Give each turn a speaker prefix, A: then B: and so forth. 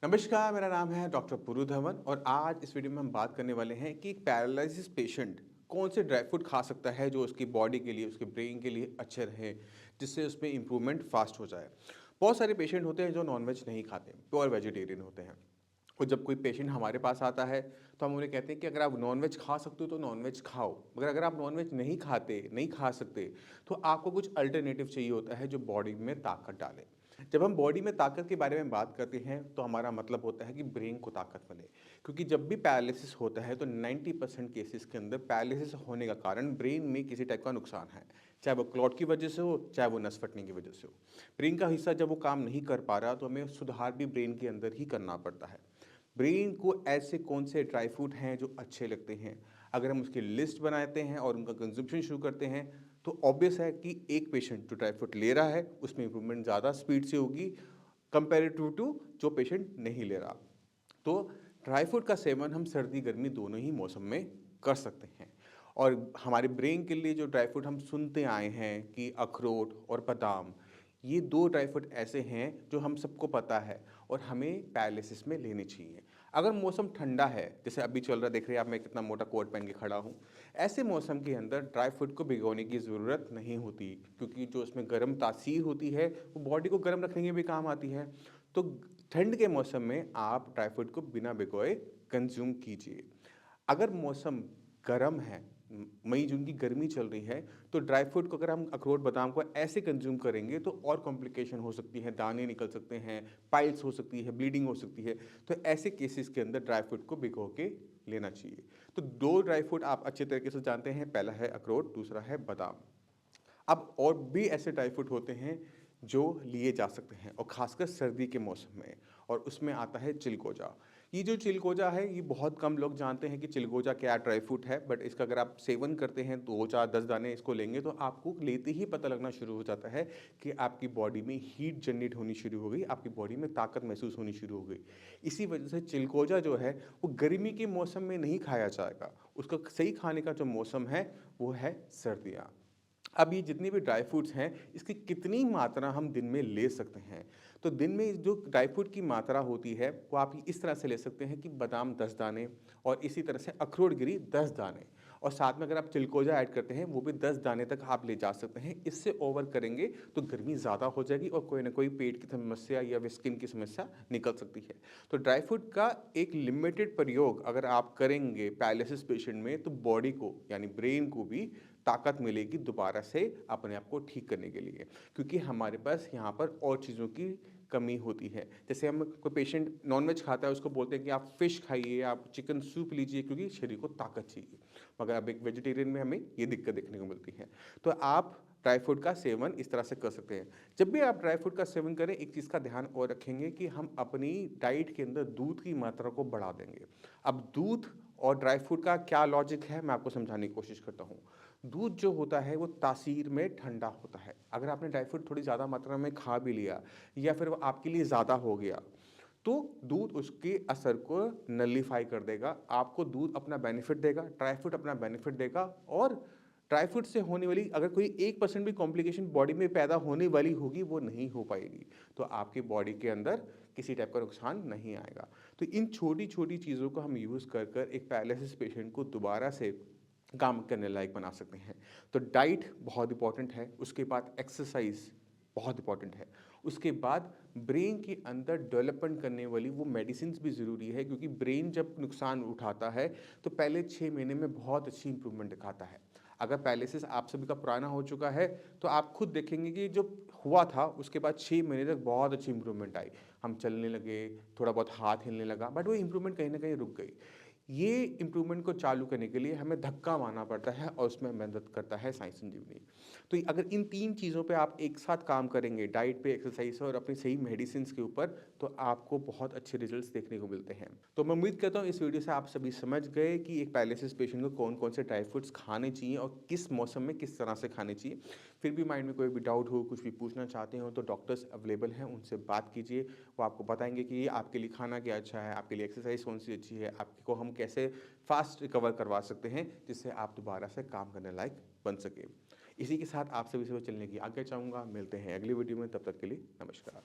A: नमस्कार, मेरा नाम है डॉक्टर पुरु धवन और आज इस वीडियो में हम बात करने वाले हैं कि एक पैरालिसिस पेशेंट कौन से ड्राई फ्रूट खा सकता है जो उसकी बॉडी के लिए, उसके ब्रेन के लिए अच्छे रहे, जिससे उसमें इम्प्रूवमेंट फास्ट हो जाए। बहुत सारे पेशेंट होते हैं जो नॉनवेज नहीं खाते, प्योर वेजिटेरियन होते हैं। और जब कोई पेशेंट हमारे पास आता है तो हम उन्हें कहते हैं कि अगर आप नॉनवेज खा सकते हो तो नॉनवेज खाओ, मगर अगर आप नॉनवेज नहीं खाते, नहीं खा सकते, तो आपको कुछ अल्टरनेटिव चाहिए होता है जो बॉडी में ताकत डाले। जब हम बॉडी में ताकत के बारे में बात करते हैं तो हमारा मतलब होता है कि ब्रेन को ताकत मिले, क्योंकि जब भी पैरालिसिस होता है तो 90% केसेस के अंदर पैरालिसिस होने का कारण ब्रेन में किसी टाइप का नुकसान है, चाहे वो क्लॉट की वजह से हो, चाहे वो नस फटने की वजह से हो। ब्रेन का हिस्सा जब वो काम नहीं कर पा रहा तो हमें सुधार भी ब्रेन के अंदर ही करना पड़ता है। ब्रेन को ऐसे कौन से ड्राई फ्रूट हैं जो अच्छे लगते हैं, अगर हम उसकी लिस्ट बनाते हैं और उनका कंजम्पशन शुरू करते हैं तो ऑब्वियस है कि एक पेशेंट जो ड्राई फ्रूट ले रहा है उसमें इंप्रूवमेंट ज़्यादा स्पीड से होगी कंपेरेटिव टू जो पेशेंट नहीं ले रहा। तो ड्राई फ्रूट का सेवन हम सर्दी गर्मी दोनों ही मौसम में कर सकते हैं। और हमारे ब्रेन के लिए जो ड्राई फ्रूट हम सुनते आए हैं कि अखरोट और बादाम, ये दो ड्राई फ्रूट ऐसे हैं जो हम सबको पता है और हमें पैरालिसिस में लेने चाहिए। अगर मौसम ठंडा है, जैसे अभी चल रहा, देख रहे हैं आप मैं कितना मोटा कोट पहन के खड़ा हूँ, ऐसे मौसम के अंदर ड्राई फ्रूट को भिगोने की ज़रूरत नहीं होती, क्योंकि जो उसमें गर्म तासीर होती है वो बॉडी को गर्म रखने के भी काम आती है। तो ठंड के मौसम में आप ड्राई फ्रूट को बिना भिगोए कंज्यूम कीजिए। अगर मौसम गर्म है, मई जून की गर्मी चल रही है, तो ड्राई फ्रूट को अगर हम अखरोट बादाम को ऐसे कंज्यूम करेंगे तो और कॉम्प्लिकेशन हो सकती है, दाने निकल सकते हैं, पाइल्स हो सकती है, ब्लीडिंग हो सकती है। तो ऐसे केसेस के अंदर ड्राई फ्रूट को भिगो के लेना चाहिए। तो दो ड्राई फ्रूट आप अच्छे तरीके से जानते हैं, पहला है अखरोट, दूसरा है बादाम। अब और भी ऐसे ड्राई फ्रूट होते हैं जो लिए जा सकते हैं और ख़ासकर सर्दी के मौसम में, और उसमें आता है चिलगोजा। ये जो चिलगोजा है ये बहुत कम लोग जानते हैं कि चिलगोजा क्या ड्राई फ्रूट है, बट इसका अगर आप सेवन करते हैं 2 4 10 दाने इसको लेंगे तो आपको लेते ही पता लगना शुरू हो जाता है कि आपकी बॉडी में हीट जनरेट होनी शुरू हो गई, आपकी बॉडी में ताकत महसूस होनी शुरू हो गई। इसी वजह से चिलगोजा जो है वो गर्मी के मौसम में नहीं खाया जाएगा, उसका सही खाने का जो मौसम है वो है सर्दियाँ। अब ये जितनी भी ड्राई फ्रूट्स हैं, इसकी कितनी मात्रा हम दिन में ले सकते हैं? तो दिन में जो ड्राई फ्रूट की मात्रा होती है, वो आप इस तरह से ले सकते हैं कि बादाम 10 दाने और इसी तरह से अखरोट गिरी 10 दाने, और साथ में अगर आप चिलगोजा ऐड करते हैं, वो भी 10 दाने तक आप ले जा सकते हैं। इससे ओवर करेंगे तो गर्मी ज़्यादा हो जाएगी और कोई ना कोई पेट की समस्या या स्किन की समस्या निकल सकती है। तो ड्राई फ्रूट का एक लिमिटेड प्रयोग अगर आप करेंगे पैरालिसिस पेशेंट में, तो बॉडी को यानी ब्रेन को भी ताकत मिलेगी दोबारा से अपने आप को ठीक करने के लिए, क्योंकि हमारे पास यहाँ पर और चीज़ों की कमी होती है। जैसे हम कोई पेशेंट नॉनवेज खाता है, उसको बोलते हैं कि आप फ़िश खाइए, आप चिकन सूप लीजिए क्योंकि शरीर को ताकत चाहिए, मगर अब एक वेजिटेरियन में हमें ये दिक्कत देखने को मिलती है। तो आप ड्राई फ्रूट का सेवन इस तरह से कर सकते हैं। जब भी आप ड्राई फ्रूट का सेवन करें, एक चीज़ का ध्यान और रखेंगे कि हम अपनी डाइट के अंदर दूध की मात्रा को बढ़ा देंगे। अब दूध और ड्राई फ्रूट का क्या लॉजिक है, मैं आपको समझाने की कोशिश करता हूँ। दूध जो होता है वो तासीर में ठंडा होता है। अगर आपने ड्राई फ्रूट थोड़ी ज़्यादा मात्रा में खा भी लिया या फिर वो आपके लिए ज़्यादा हो गया, तो दूध उसके असर को नलीफाई कर देगा। आपको दूध अपना बेनिफिट देगा, ड्राई फ्रूट अपना बेनिफिट देगा, और ड्राई फ्रूट से होने वाली अगर कोई 1% भी कॉम्प्लिकेशन बॉडी में पैदा होने वाली होगी वो नहीं हो पाएगी। तो आपकी बॉडी के अंदर किसी टाइप का नुकसान नहीं आएगा। तो इन छोटी-छोटी चीज़ों को हम यूज़ कर कर एक पैरालिसिस पेशेंट को दोबारा से काम करने लायक बना सकते हैं। तो डाइट बहुत इंपॉर्टेंट है, उसके बाद एक्सरसाइज बहुत इंपॉर्टेंट है, उसके बाद ब्रेन के अंदर डेवलपमेंट करने वाली वो मेडिसिन्स भी ज़रूरी है, क्योंकि ब्रेन जब नुकसान उठाता है तो पहले 6 महीने में बहुत अच्छी इंप्रूवमेंट दिखाता है। अगर पैलिसिस आप सभी का पुराना हो चुका है तो आप खुद देखेंगे कि जो हुआ था उसके बाद 6 महीने तक बहुत अच्छी इंप्रूवमेंट आई। हम चलने लगे, थोड़ा बहुत हाथ हिलने लगा, बट वो इंप्रूवमेंट कहीं न कहीं रुक गई। ये इम्प्रूवमेंट को चालू करने के लिए हमें धक्का मारना पड़ता है और उसमें मदद करता है साई संजीवनी। तो अगर इन 3 चीज़ों पे आप एक साथ काम करेंगे, डाइट पे, एक्सरसाइज और अपनी सही मेडिसिन्स के ऊपर, तो आपको बहुत अच्छे रिजल्ट्स देखने को मिलते हैं। तो मैं उम्मीद करता हूँ इस वीडियो से आप सभी समझ गए कि एक पैरालिसिस पेशेंट को कौन-कौन से ड्राई फ्रूट्स खाने चाहिए और किस मौसम में किस तरह से खाने चाहिए। फिर भी माइंड में कोई भी डाउट हो, कुछ भी पूछना चाहते हो, तो डॉक्टर्स अवेलेबल हैं, उनसे बात कीजिए। वो आपको बताएँगे कि ये आपके लिए खाना क्या अच्छा है, आपके लिए एक्सरसाइज कौन-सी अच्छी है, आपको हम कैसे फास्ट रिकवर करवा सकते हैं, जिससे आप दोबारा से काम करने लायक बन सकें। इसी के साथ आप सभी से चलने की आज्ञा चाहूँगा। मिलते हैं अगली वीडियो में, तब तक के लिए नमस्कार।